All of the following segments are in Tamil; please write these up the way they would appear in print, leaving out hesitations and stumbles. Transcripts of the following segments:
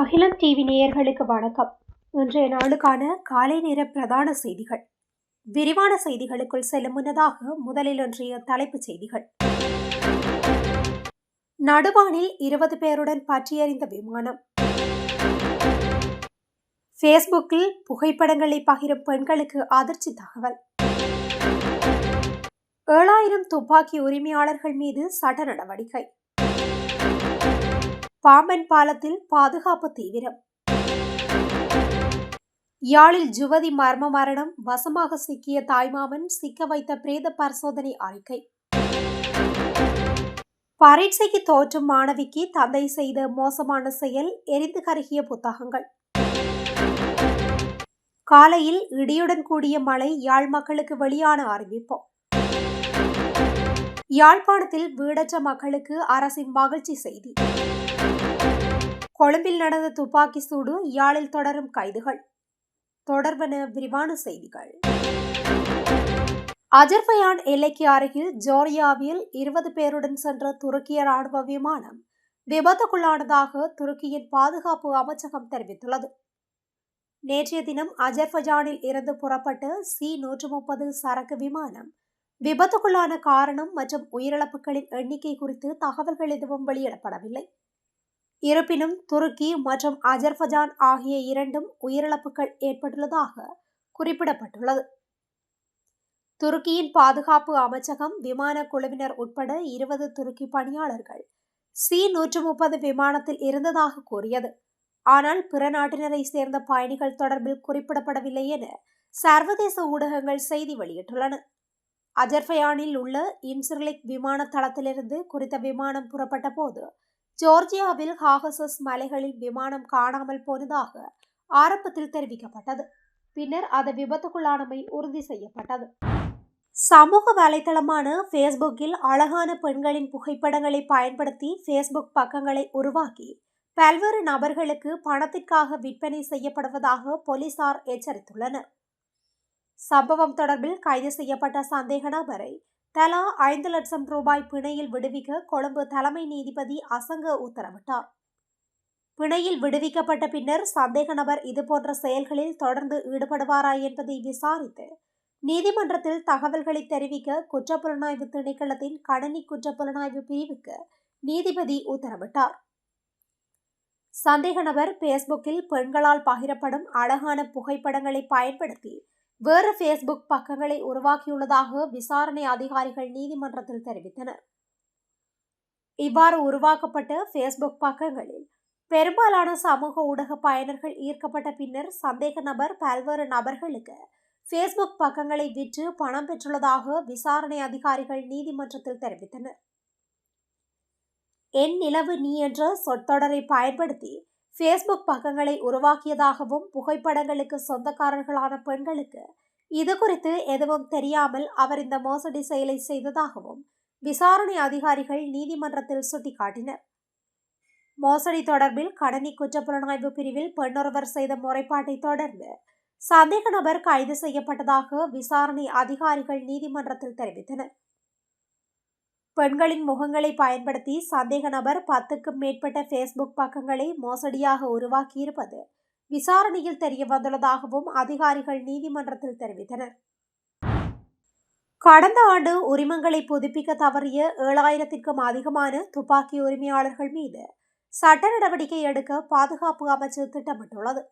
அகிலம் டிவி நேயர்களுக்கு வணக்கம். இன்றைய நாளுக்கான காலை நேர பிரதான செய்திகள். விரிவான செய்திகளுக்குள் செல்லும் முன்னதாக முதலில் இன்றைய தலைப்புச் செய்திகள். நடுவானில் 20 பேருடன் பற்றியறிந்த விமானம். ஃபேஸ்புக்கில் புகைப்படங்களை பகிரும் பெண்களுக்கு அதிர்ச்சி தகவல். 7000 துப்பாக்கி உரிமையாளர்கள் மீது சட்ட நடவடிக்கை. பாம்பன் பாலத்தில் பாதுகாப்பு தீவிரம். யாழில் யுவதி மர்ம மரணம், வசமாக சிக்கிய தாய்மாமன் சிக்க வைத்த பிரேத பரிசோதனை அறிக்கை. பரீட்சைக்கு தோற்றும் மாணவிக்கு தந்தை செய்த மோசமான செயல், எரிந்து கருகிய புத்தகங்கள். காலையில் இடியுடன் கூடிய மழை, யாழ் மக்களுக்கு வெளியான அறிவிப்பு. யாழ்ப்பாணத்தில் வீடற்ற மக்களுக்கு அரசின் மகிழ்ச்சி செய்தி. கொழும்பில் நடந்த துப்பாக்கி சூடு, யாழில் தொடரும் கைதுகள். தொடர்பன விரிவான செய்திகள். அஜர்பையான் எல்லைக்கு அருகில் ஜோர்ஜியாவில் 20 பேருடன் சென்ற துருக்கிய ராணுவ விமானம் விபத்துக்குள்ளானதாக துருக்கியின் பாதுகாப்பு அமைச்சகம் தெரிவித்துள்ளது. நேற்றைய தினம் அஜர்பையானில் இருந்து புறப்பட்ட C-130 சரக்கு விமானம் விபத்துக்குள்ளான காரணம் மற்றும் உயிரிழப்புகளின் எண்ணிக்கை குறித்து தகவல்கள் எதுவும் வெளியிடப்படவில்லை. இருப்பினும் துருக்கி மற்றும் அஜர்பைஜான் ஆகிய இரண்டும் உயிரிழப்புகள் ஏற்பட்டுள்ளதாக குறிப்பிடப்பட்டுள்ளது. துருக்கியின் பாதுகாப்பு அமைச்சகம் விமான குழுவினர் உட்பட 20 துருக்கி பணியாளர்கள் C-130 விமானத்தில் இருந்ததாக கூறியது. ஆனால் பிற நாட்டினரை சேர்ந்த பயணிகள் தொடர்பில் குறிப்பிடப்படவில்லை என சர்வதேச ஊடகங்கள் செய்தி வெளியிட்டுள்ளன. அஜர்பையானில் உள்ள இன்சிர்லிக் விமான தளத்திலிருந்து குறித்த விமானம் புறப்பட்ட போது ஜோர்ஜியாவில் காகசஸ் மலைகளில் விமானம் காணாமல் போனதாக ஆரம்பத்தில் தெரிவிக்கப்பட்டது. பின்னர் அது விபத்துக்குள்ளானமை உறுதி செய்யப்பட்டது. சமூக வலைதளமான ஃபேஸ்புக்கில் அழகான பெண்களின் புகைப்படங்களை பயன்படுத்தி ஃபேஸ்புக் பக்கங்களை உருவாக்கி பல்வேறு நபர்களுக்கு பணத்திற்காக விற்பனை செய்யப்படுவதாக போலீசார் எச்சரித்துள்ளனர். சம்பவம் தொடர்பில் கைது செய்யப்பட்ட சந்தேக நபரை தலா 5 லட்சம் ரூபாய் பிணையில் விடுவிக்க கொழும்பு தலைமை நீதிபதி அசங்க உத்தரவிட்டார். பிணையில் விடுவிக்கப்பட்ட பின்னர் சந்தேக நபர் இதுபோன்ற செயல்களில் தொடர்ந்து ஈடுபடுவாரா என்பதை விசாரித்து நீதிமன்றத்தில் தகவல்களை தெரிவிக்க குற்றப்புலனாய்வு திணைக்களத்தின் கணனி குற்றப்புலனாய்வு பிரிவுக்கு நீதிபதி உத்தரவிட்டார். சந்தேக நபர் ஃபேஸ்புக்கில் பெண்களால் பகிரப்படும் அழகான புகைப்படங்களை பயன்படுத்தி வேறு ஃபேஸ்புக் பக்கங்களை உருவாக்கியுள்ளதாக விசாரணை அதிகாரிகள் நீதிமன்றத்தில் தெரிவித்தனர். இவ்வாறு உருவாக்கப்பட்ட ஃபேஸ்புக் பக்கங்களில் பெரும்பாலான சமூக ஊடக பயனர்கள் ஈர்க்கப்பட்ட பின்னர் சந்தேக நபர் பல்வேறு நபர்களுக்கு ஃபேஸ்புக் பக்கங்களை விற்று பணம் பெற்றுள்ளதாக விசாரணை அதிகாரிகள் நீதிமன்றத்தில் தெரிவித்தனர். என் நிலவு நீ என்ற சொற்றொடரை பயன்படுத்தி ஃபேஸ்புக் பக்கங்களை உருவாக்கியதாகவும் புகைப்படங்களுக்கு சொந்தக்காரர்களான பெண்களுக்கு இது குறித்து எதுவும் தெரியாமல் அவர் இந்த மோசடி செயலை செய்ததாகவும் விசாரணை அதிகாரிகள் நீதிமன்றத்தில் சுட்டிக்காட்டினர். மோசடி தொடர்பில் கணனி குற்றப்புலனாய்வு பிரிவில் பெண்ணொருவர் செய்த முறைப்பாட்டை தொடர்ந்து சந்தேக நபர் கைது செய்யப்பட்டதாக விசாரணை அதிகாரிகள் நீதிமன்றத்தில் தெரிவித்தனர். பெண்களின் முகங்களை பயன்படுத்தி சந்தேக நபர் 10க்கும் மேற்பட்ட ஃபேஸ்புக் பக்கங்களை மோசடியாக உருவாக்கியிருப்பது விசாரணையில் தெரிய வந்துள்ளதாகவும் அதிகாரிகள் நீதிமன்றத்தில் தெரிவித்தனர். கடந்த ஆண்டு உரிமங்களை புதுப்பிக்க தவறிய 7000க்கும் அதிகமான துப்பாக்கி உரிமையாளர்கள் மீது சட்ட நடவடிக்கை எடுக்க பாதுகாப்பு அமைச்சு திட்டமிட்டுள்ளது.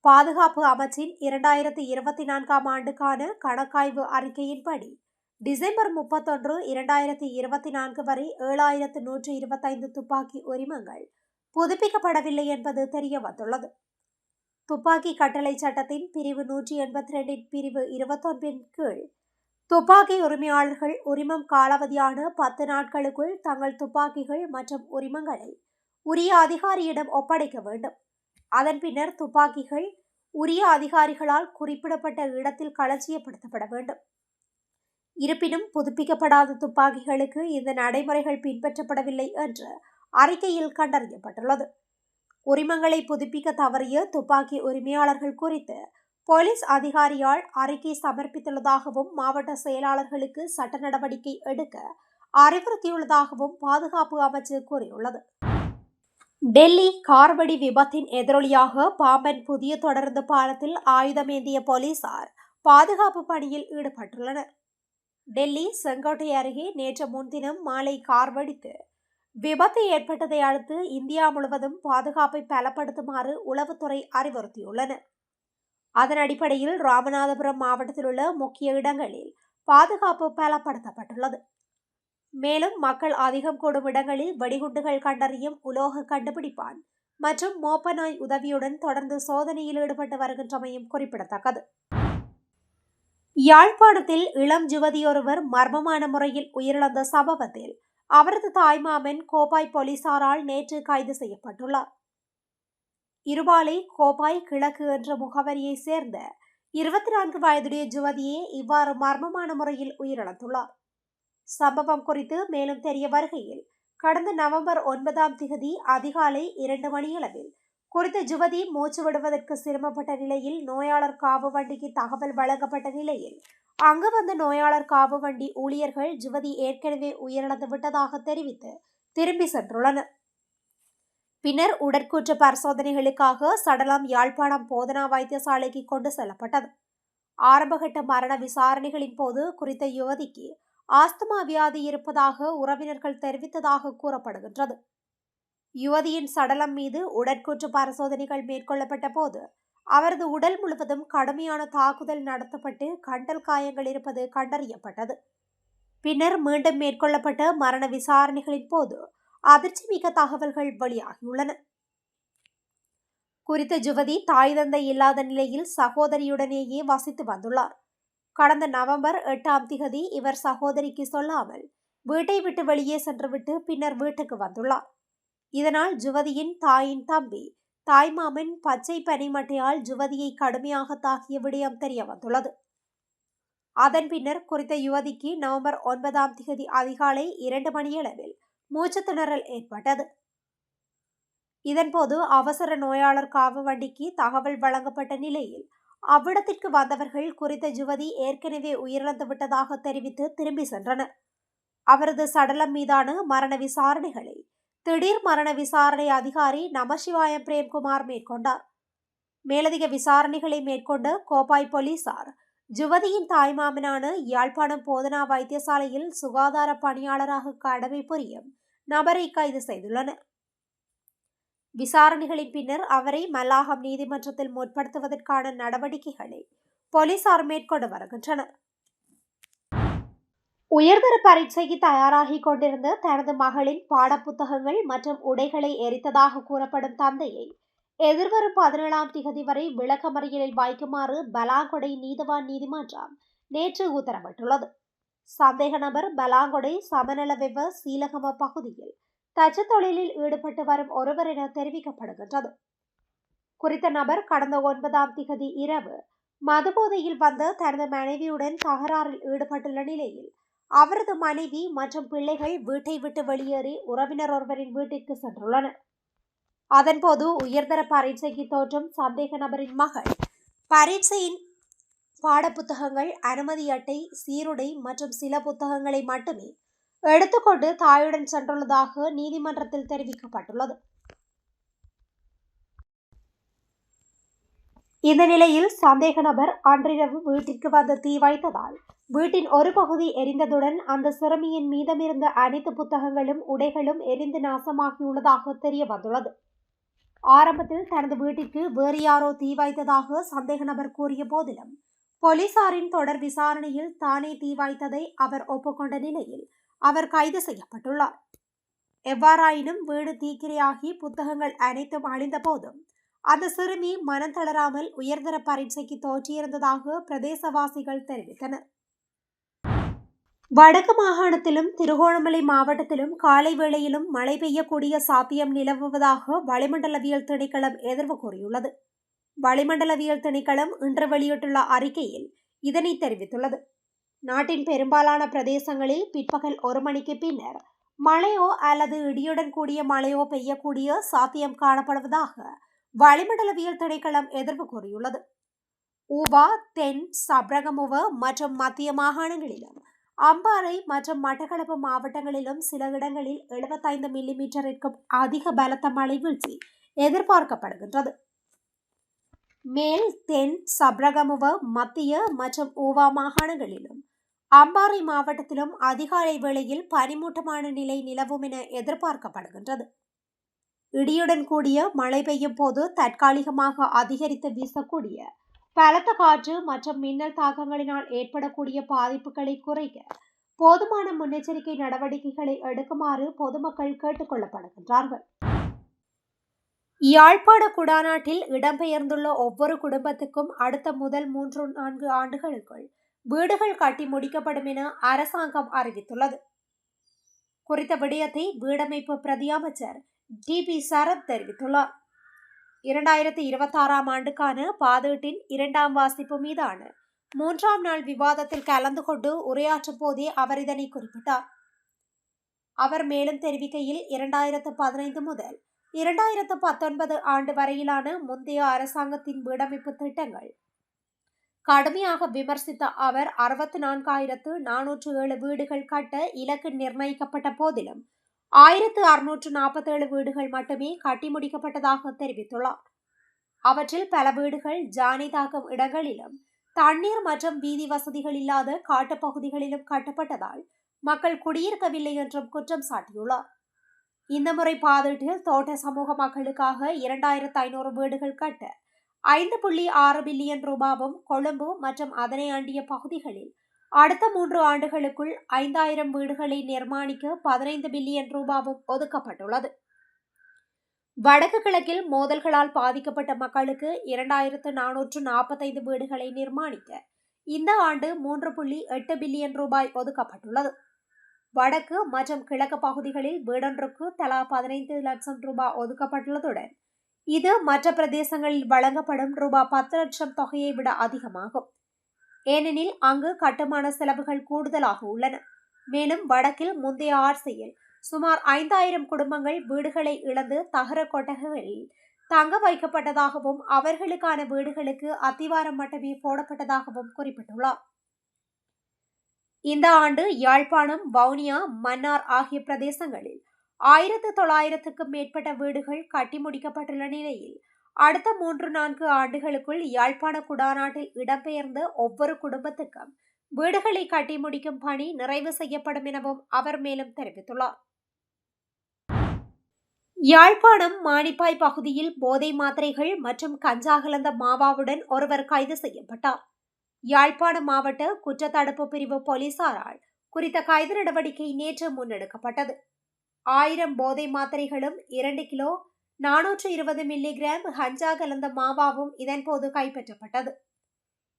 பாதுகாப்பு அமைச்சின் 2024ஆம் ஆண்டுக்கான கணக்காய்வு அறிக்கையின்படி டிசம்பர் 31, 2024 வரை 7125 துப்பாக்கி உரிமங்கள் புதுப்பிக்கப்படவில்லை என்பது தெரிய வந்துள்ளது. துப்பாக்கி கட்டளை சட்டத்தின் பிரிவு 182 பிரிவு 21 கீழ் துப்பாக்கி உரிமையாளர்கள் உரிமம் காலாவதியான 10 நாட்களுக்குள் தங்கள் துப்பாக்கிகள் மற்றும் உரிமங்களை உரிய அதிகாரியிடம் ஒப்படைக்க வேண்டும். அதன் பின்னர் துப்பாக்கிகள் உரிய அதிகாரிகளால் குறிப்பிடப்பட்ட இடத்தில் களஞ்சியப்படுத்தப்பட வேண்டும். இருப்பினும் புதுப்பிக்கப்படாத துப்பாக்கிகளுக்கு இந்த நடைமுறைகள் பின்பற்றப்படவில்லை என்று அறிக்கையில் கண்டறியப்பட்டுள்ளது. உரிமங்களை புதுப்பிக்க தவறிய துப்பாக்கி உரிமையாளர்கள் குறித்து போலீஸ் அதிகாரியால் அறிக்கை சமர்ப்பித்துள்ளதாகவும் மாவட்ட செயலாளர்களுக்கு சட்ட நடவடிக்கை எடுக்க அறிவுறுத்தியுள்ளதாகவும் பாதுகாப்பு அமைச்சு கூறியுள்ளது. டெல்லி கார்வெடி விபத்தின் எதிரொலியாக பாம்பன் புதிய தொடருந்து பாலத்தில் ஆயுதமேந்திய போலீசார் பாதுகாப்பு பணியில் ஈடுபட்டுள்ளனர். டெல்லி செங்கோட்டை அருகே நேற்று முன்தினம் மாலை கார் வெடித்து விபத்து ஏற்பட்டதை அடுத்து இந்தியா முழுவதும் பாதுகாப்பை பலப்படுத்துமாறு உளவுத்துறை அறிவுறுத்தியுள்ளனர். அதன் அடிப்படையில் ராமநாதபுரம் மாவட்டத்தில் உள்ள முக்கிய இடங்களில் பாதுகாப்பு பலப்படுத்தப்பட்டுள்ளது. மேலும் மக்கள் அதிகம் கூடும் இடங்களில் வெடிகுண்டுகள் கண்டறியும் உலோக கண்டுபிடிப்பான் மற்றும் மோப்ப நாய் உதவியுடன் தொடர்ந்து சோதனையில் ஈடுபட்டு வருகின்றமையும் குறிப்பிடத்தக்கது. யாழ்ப்பாணத்தில் இளம் யுவதியொருவர் மர்மமான முறையில் உயிரிழந்த சம்பவத்தில் அவரது தாய்மாமன் கோப்பாய் போலீசாரால் நேற்று கைது செய்யப்பட்டுள்ளார். இருபாலை கோப்பாய் கிழக்கு என்ற முகவரியை சேர்ந்த 24 வயதுடைய யுவதியே இவ்வாறு மர்மமான முறையில் உயிரிழந்துள்ளார். சம்பவம் குறித்து மேலும் தெரிய வருகையில் கடந்த நவம்பர் 9 அதிகாலை 2 மணியளவில் குறித்த யுவதி மூச்சு விடுவதற்கு சிரமப்பட்ட நிலையில் நோயாளர் காவு வண்டிக்கு தகவல் வழங்கப்பட்ட நிலையில் அங்கு வந்த நோயாளர் காவு வண்டி ஊழியர்கள் யுவதி ஏற்கனவே உயிரிழந்து விட்டதாக தெரிவித்து திரும்பி சென்றுள்ளனர். பின்னர் உடற்கூற்று பரிசோதனைகளுக்காக சடலம் யாழ்ப்பாணம் போதனா வைத்தியசாலைக்கு கொண்டு செல்லப்பட்டது. ஆரம்பகட்ட மரண விசாரணைகளின் போது குறித்த யுவதிக்கு ஆஸ்துமா வியாதி இருப்பதாக உறவினர்கள் தெரிவித்ததாக கூறப்படுகின்றது. யுவதியின் சடலம் மீது உடற்கூற்று பரிசோதனைகள் மேற்கொள்ளப்பட்ட போது அவரது உடல் முழுவதும் கடுமையான தாக்குதல் நடத்தப்பட்டு கண்டல் காயங்கள் இருப்பது கண்டறியப்பட்டது. பின்னர் மீண்டும் மேற்கொள்ளப்பட்ட மரண விசாரணைகளின் போது அதிர்ச்சி மிக்க தகவல்கள் வெளியாகியுள்ளன. குறித்த யுவதி தாய் தந்தை இல்லாத நிலையில் சகோதரியுடனேயே வசித்து வந்துள்ளார். கடந்த நவம்பர் 8 இவர் சகோதரிக்கு சொல்லாமல் வீட்டை விட்டு வெளியே சென்றுவிட்டு பின்னர் வீட்டுக்கு வந்துள்ளார். இதனால் யுவதியின் தாயின் தம்பி தாய்மாமன் பச்சை பனிமட்டையால் யுவதியை கடுமையாக தாக்கிய விடயம் தெரிய வந்துள்ளது. அதன் பின்னர் குறித்த யுவதிக்கு நவம்பர் 9 அதிகாலை 2 மணியளவில் மூச்சு திணறல் ஏற்பட்டது. இதன்போது அவசர நோயாளர் காவு வண்டிக்கு தகவல் வழங்கப்பட்ட நிலையில் அவ்விடத்திற்கு வந்தவர்கள் குறித்த யுவதி ஏற்கனவே உயிரிழந்து விட்டதாக தெரிவித்து திரும்பி சென்றனர். அவரது சடலம் மீதான மரண விசாரணைகளை திடீர் மரண விசாரணை அதிகாரி நமசிவாயம் பிரேம்குமார் மேற்கொண்டார். மேலதிக விசாரணைகளை மேற்கொண்ட கோப்பாய் போலீசார் யுவதியின் தாய்மாமனான யாழ்ப்பாணம் போதனா வைத்தியசாலையில் சுகாதார பணியாளராக கடமை புரியும் நபரை கைது செய்துள்ளனர். விசாரணைகளின் பின்னர் அவரை மல்லாகம் நீதிமன்றத்தில் முற்படுத்துவதற்கான நடவடிக்கைகளை போலீசார் மேற்கொண்டு வருகின்றனர். உயர்தர பரீட்சைக்கு தயாராகி கொண்டிருந்த தனது மகளின் பாடப்புத்தகங்கள் மற்றும் உடைகளை எரித்ததாக கூறப்படும் தந்தையை எதிர்வரும் 17 வரை விளக்கமறியலில் வைக்குமாறு பலாங்கொடை நீதவான் நீதிமன்றம் நேற்று உத்தரவிட்டுள்ளது. சந்தேக நபர் பலாங்கொடை சமநலவெவ சீலகம பகுதியில் தச்சு தொழிலில் ஈடுபட்டு வரும் ஒருவர் என தெரிவிக்கப்படுகின்றது. குறித்த நபர் கடந்த 9 இரவு மதுபோதையில் வந்த தனது மனைவியுடன் தகராறில் ஈடுபட்டுள்ள நிலையில் அவரது மனைவி மற்றும் பிள்ளைகள் வீட்டை விட்டு வெளியேறி உறவினர் ஒருவரின் வீட்டிற்கு சென்றுள்ளனர். அதன்போது உயர்தர பரீட்சைக்கு தோற்றும் சந்தேக நபரின் மகள் பரீட்சையின் பாடப்புத்தகங்கள், அனுமதி அட்டை, சீருடை மற்றும் சில புத்தகங்களை மட்டுமே எடுத்துக்கொண்டு தாயுடன் சென்றுள்ளதாக நீதிமன்றத்தில் தெரிவிக்கப்பட்டுள்ளது. இந்த நிலையில் சந்தேக நபர் அன்றிரவு வீட்டிற்கு வந்து தீ வைத்ததால் வீட்டின் ஒரு பகுதி எரிந்ததுடன் அந்த சிறுமியின் மீதமிருந்த அனைத்து புத்தகங்களும் உடைகளும் எரிந்து நாசமாகியுள்ளதாக தெரிய வந்துள்ளது. ஆரம்பத்தில் தனது வீட்டிற்கு வேறு யாரோ தீ வைத்ததாக சந்தேக நபர் கூறிய போதிலும் போலீசாரின் தொடர் விசாரணையில் தானே தீ வைத்ததை அவர் ஒப்புக்கொண்ட நிலையில் அவர் கைது செய்யப்பட்டுள்ளார். எவ்வாறாயினும் வீடு தீக்கிரையாகி புத்தகங்கள் அனைத்தும் அழிந்த போதும் அந்த சிறுமி மனம் தளராமல் உயர்தர பரீட்சைக்கு தோற்றியிருந்ததாக பிரதேசவாசிகள் தெரிவித்தனர். வடக்கு மாகாணத்திலும் திருகோணமலை மாவட்டத்திலும் காலை வேளையிலும் மழை பெய்யக்கூடிய சாத்தியம் நிலவுவதாக வளிமண்டலவியல் திணைக்களம் எதிர்வு கூறியுள்ளது. வளிமண்டலவியல் திணைக்களம் இன்று வெளியிட்டுள்ள அறிக்கையில் இதனை தெரிவித்துள்ளது. நாட்டின் பெரும்பாலான பிரதேசங்களில் பிற்பகல் 1 மணிக்கு பின்னர் மழையோ அல்லது இடியுடன் கூடிய மழையோ பெய்யக்கூடிய சாத்தியம் காணப்படுவதாக வளிமண்டலவியல் திணைக்களம் எதிர்வு கூறியுள்ளது. ஊவா, தென், சப்ரகமுவ மற்றும் மத்திய மாகாணங்களிலும் அம்பாறை மற்றும் மட்டக்களப்பு மாவட்டங்களிலும் சில இடங்களில் 75 மில்லிமீட்டருக்கும் அதிக பலத்த மழை வீழ்ச்சி எதிர்பார்க்கப்படுகின்றது. மேல், தென், சப்ரகமுவ, மத்திய மற்றும் ஊவா மாகாணங்களிலும் அம்பாறை மாவட்டத்திலும் அதிகாலை வேளையில் பனிமூட்டமான நிலை நிலவும் என எதிர்பார்க்கப்படுகின்றது. இடியுடன் கூடிய மழை பெய்யும் போது தற்காலிகமாக அதிகரித்து வீசக்கூடிய பலத்த காற்று மற்றும் மின்னல் தாக்கங்களினால் ஏற்படக்கூடிய பாதிப்புகளை குறைக்க போதுமான முன்னெச்சரிக்கை நடவடிக்கைகளை எடுக்குமாறு பொதுமக்கள் கேட்டுக் கொள்ளப்படுகின்றார்கள். யாழ்ப்பாண குடாநாட்டில் இடம்பெயர்ந்துள்ள ஒவ்வொரு குடும்பத்துக்கும் அடுத்த முதல் 3-4 ஆண்டுகளுக்குள் வீடுகள் கட்டி முடிக்கப்படும் என அரசாங்கம் அறிவித்துள்ளது. குறித்த விடயத்தை வீடமைப்பு பிரதி அமைச்சர் டி.பி. சரத் தெரிவித்துள்ளார். 2026ஆம் ஆண்டுக்கான பாதீட்டின் 2ஆம் வாசிப்பு மீதான 3ஆம் நாள் விவாதத்தில் கலந்து கொண்டு உரையாற்றும் போதே அவர் இதனை குறிப்பிட்டார். அவர் மேலும் தெரிவிக்கையில் 2015 முதல் 2019 ஆண்டு வரையிலான முந்தைய அரசாங்கத்தின் வீடமைப்பு திட்டங்கள் கடுமையாக விமர்சித்த அவர் 64,407 வீடுகள் கட்ட இலக்கு நிர்ணயிக்கப்பட்ட போதிலும் 1,647 வீடுகள் மட்டுமே கட்டி முடிக்கப்பட்டதாக தெரிவித்துள்ளார். அவற்றில் பல வீடுகள் ஜானை தாக்கும் இடங்களிலும் தண்ணீர் மற்றும் வீதி வசதிகள் இல்லாத காட்டுப்பகுதிகளிலும் கட்டப்பட்டதால் மக்கள் குடியிருக்கவில்லை என்றும் குற்றம் சாட்டியுள்ளார். இந்த முறை பாதீட்டில் தோட்ட சமூக மக்களுக்காக 2,500 வீடுகள் கட்ட 5.6 பில்லியன் ரூபாவும், கொழும்பு மற்றும் அதனை அண்டிய பகுதிகளில் அடுத்த 3 ஆண்டுகளுக்குள் 5,000 வீடுகளை நிர்மாணிக்க 15 பில்லியன் ரூபாவும் ஒதுக்கப்பட்டுள்ளது. வடக்கு கிழக்கில் மோதல்களால் பாதிக்கப்பட்ட மக்களுக்கு 2,445 வீடுகளை நிர்மாணிக்க இந்த ஆண்டு 3.8 பில்லியன் ரூபாய் ஒதுக்கப்பட்டுள்ளது. வடக்கு மற்றும் கிழக்கு பகுதிகளில் வீடொன்றுக்கு தலா 15 லட்சம் ரூபாய் ஒதுக்கப்பட்டுள்ளதுடன் இது மற்ற பிரதேசங்களில் வழங்கப்படும் ரூபாய் 10 லட்சம் தொகையை விட அதிகமாகும். ஏனெனில் அங்கு கட்டுமான செலவுகள் கூடுதலாக உள்ளன. மேலும் வடக்கில் முந்தைய ஆட்சியில் சுமார் 5,000 குடும்பங்கள் வீடுகளை இழந்து தகர கொட்டகைகளில் தங்க வைக்கப்பட்டதாகவும் அவர்களுக்கான வீடுகளுக்கு அத்திவாரம் மட்டுமே போடப்பட்டதாகவும் குறிப்பிட்டுள்ளார். இந்த ஆண்டு யாழ்ப்பாணம், வவுனியா, மன்னார் ஆகிய பிரதேசங்களில் 1,900க்கும் மேற்பட்ட வீடுகள் கட்டி முடிக்கப்பட்டுள்ள நிலையில் அடுத்த 3-4 ஆண்டுகளுக்குள் யாழ்ப்பாண குடாநாட்டில் இடம்பெயர்ந்த ஒவ்வொரு குடும்பத்துக்கும் வீடுகளை கட்டி முடிக்கும் பணி நிறைவு செய்யப்படும் எனவும் அவர் மேலும் தெரிவித்துள்ளார். யாழ்ப்பாணம் மானிப்பாய் பகுதியில் போதை மாத்திரைகள் மற்றும் கஞ்சா கலந்த மாவாவுடன் ஒருவர் கைது செய்யப்பட்டார். யாழ்ப்பாண மாவட்ட குற்றத்தடுப்பு பிரிவு போலீசாரால் குறித்த கைது நடவடிக்கை நேற்று முன்னெடுக்கப்பட்டது. 1000 போதை மாத்திரைகளும் 2 கிலோ 420 மில்லிகிராம் கஞ்சா கலந்த மாவாவும் இதன்போது கைப்பற்றப்பட்டது.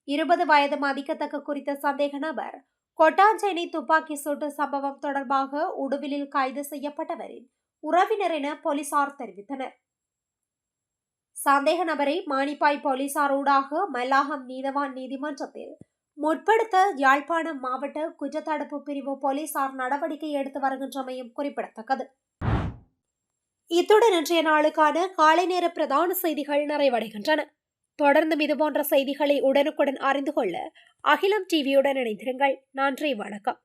20 வயது மதிக்கத்தக்க குறித்த சந்தேக நபர் கொட்டாஞ்சேனை துப்பாக்கி சூட்டு சம்பவம் தொடர்பாக உடுவிலில் கைது செய்யப்பட்டவரின் உறவினர் என போலீசார் தெரிவித்தனர். சந்தேக நபரை மானிப்பாய் போலீசார் ஊடாக மல்லாகம் நீதவான் நீதிமன்றத்தில் முற்படுத்த யாழ்ப்பாணம் மாவட்ட குற்றத்தடுப்பு பிரிவு போலீசார் நடவடிக்கை எடுத்து வருகின்றமையும் குறிப்பிடத்தக்கது. இத்துடன் இன்றைய நாளுக்கான காலை நேர பிரதான செய்திகள் நிறைவடைகின்றன. தொடர்ந்தும் இதுபோன்ற செய்திகளை உடனுக்குடன் அறிந்து கொள்ள அகிலம் டிவியுடன் இணைந்திருங்கள். நன்றி, வணக்கம்.